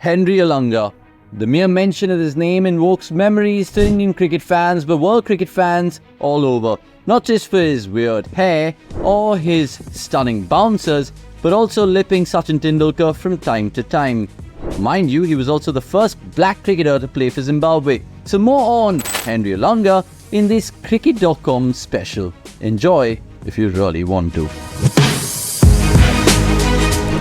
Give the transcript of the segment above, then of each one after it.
Henry Olonga. The mere mention of his name invokes memories to Indian cricket fans but world cricket fans all over. Not just for his weird hair or his stunning bouncers, but also lipping Sachin Tendulkar from time to time. Mind you, he was also the first black cricketer to play for Zimbabwe. So more on Henry Olonga in this cricket.com special. Enjoy if you really want to.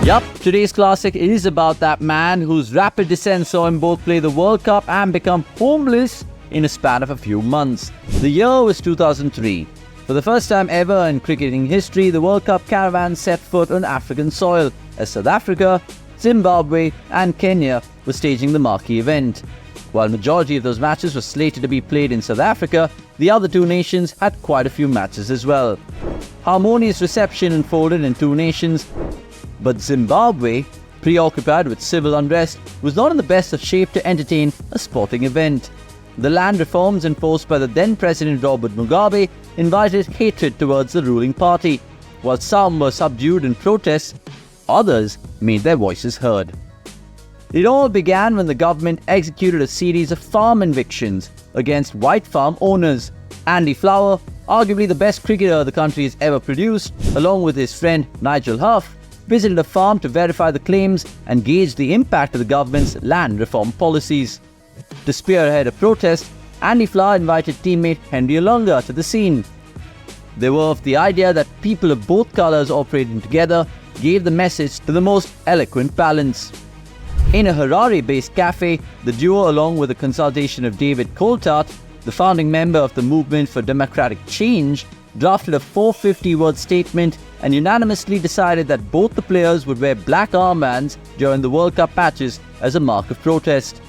Yup, today's classic is about that man whose rapid descent saw him both play the World Cup and become homeless in a span of a few months. The year was 2003. For the first time ever in cricketing history, the World Cup caravan set foot on African soil as South Africa, Zimbabwe and Kenya were staging the marquee event. While majority of those matches were slated to be played in South Africa, the other two nations had quite a few matches as well. Harmonious reception unfolded in two nations, but Zimbabwe, preoccupied with civil unrest, was not in the best of shape to entertain a sporting event. The land reforms enforced by the then President Robert Mugabe invited hatred towards the ruling party. While some were subdued in protest, others made their voices heard. It all began when the government executed a series of farm evictions against white farm owners. Andy Flower, arguably the best cricketer the country has ever produced, along with his friend Nigel Huff, visited a farm to verify the claims and gauge the impact of the government's land reform policies. To spearhead a protest, Andy Flower invited teammate Henry Olonga to the scene. They were of the idea that people of both colours operating together gave the message to the most eloquent balance. In a Harare-based cafe, the duo, along with the consultation of David Coulthard, the founding member of the Movement for Democratic Change, drafted a 450-word statement and unanimously decided that both the players would wear black armbands during the World Cup matches as a mark of protest.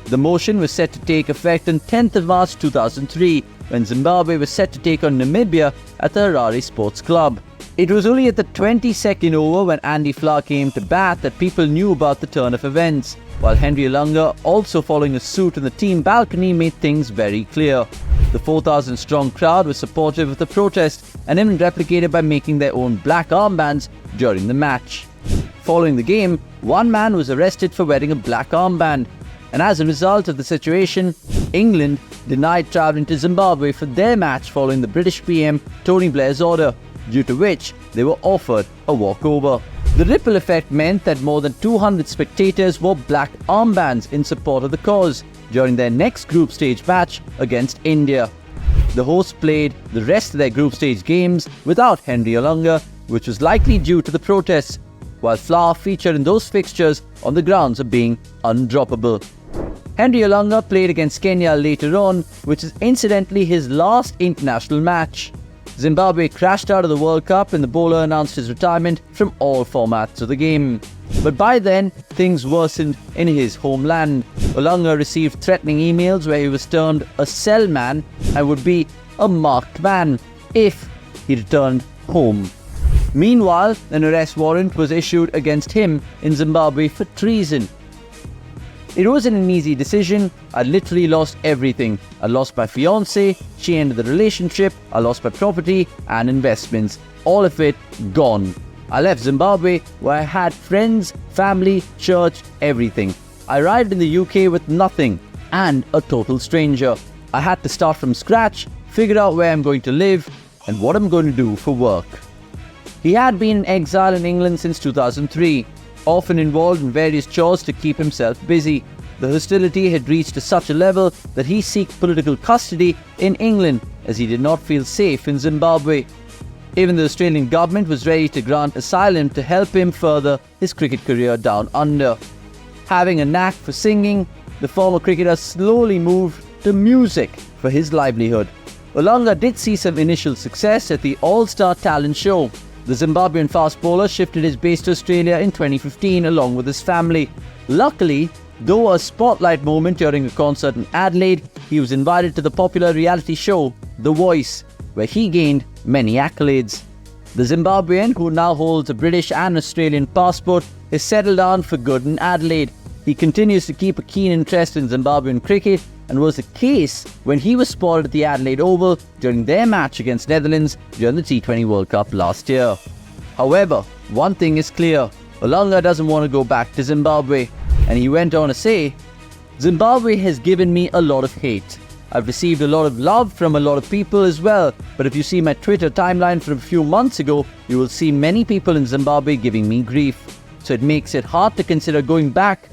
The motion was set to take effect on 10th of March 2003, when Zimbabwe was set to take on Namibia at the Harare Sports Club. It was only at the 22nd over when Andy Flower came to bat that people knew about the turn of events, while Henry Olonga, also following a suit on the team balcony, made things very clear. The 4,000-strong crowd was supportive of the protest and even replicated by making their own black armbands during the match. Following the game, one man was arrested for wearing a black armband, and as a result of the situation, England denied travelling to Zimbabwe for their match following the British PM Tony Blair's order, due to which they were offered a walkover. The ripple effect meant that more than 200 spectators wore black armbands in support of the cause during their next group stage match against India. The hosts played the rest of their group stage games without Henry Olonga, which was likely due to the protests, while Flower featured in those fixtures on the grounds of being undroppable. Henry Olonga played against Kenya later on, which is incidentally his last international match. Zimbabwe crashed out of the World Cup and the bowler announced his retirement from all formats of the game. But by then, things worsened in his homeland. Olonga received threatening emails where he was termed a cell man and would be a marked man if he returned home. Meanwhile, an arrest warrant was issued against him in Zimbabwe for treason. It wasn't an easy decision. I literally lost everything. I lost my fiancée, she ended the relationship, I lost my property and investments. All of it gone. I left Zimbabwe where I had friends, family, church, everything. I arrived in the UK with nothing and a total stranger. I had to start from scratch, figure out where I'm going to live and what I'm going to do for work. He had been in exile in England since 2003. Often involved in various chores to keep himself busy. The hostility had reached to such a level that he sought political custody in England as he did not feel safe in Zimbabwe. Even the Australian government was ready to grant asylum to help him further his cricket career down under. Having a knack for singing, the former cricketer slowly moved to music for his livelihood. Olonga did see some initial success at the All-Star Talent Show. The Zimbabwean fast bowler shifted his base to Australia in 2015 along with his family. Luckily, though a spotlight moment during a concert in Adelaide, he was invited to the popular reality show The Voice, where he gained many accolades. The Zimbabwean, who now holds a British and Australian passport, is settled down for good in Adelaide. He continues to keep a keen interest in Zimbabwean cricket and was the case when he was spotted at the Adelaide Oval during their match against Netherlands during the T20 World Cup last year. However, one thing is clear, Olonga doesn't want to go back to Zimbabwe. And he went on to say, Zimbabwe has given me a lot of hate. I've received a lot of love from a lot of people as well, but if you see my Twitter timeline from a few months ago, you will see many people in Zimbabwe giving me grief. So it makes it hard to consider going back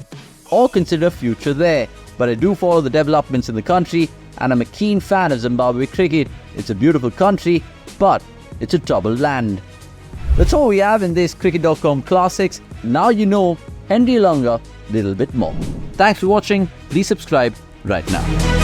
or consider a future there. But I do follow the developments in the country and I'm a keen fan of Zimbabwe cricket. It's a beautiful country, but it's a troubled land. That's all we have in this cricket.com classics. Now you know Henry Olonga a little bit more. Thanks for watching. Please subscribe right now.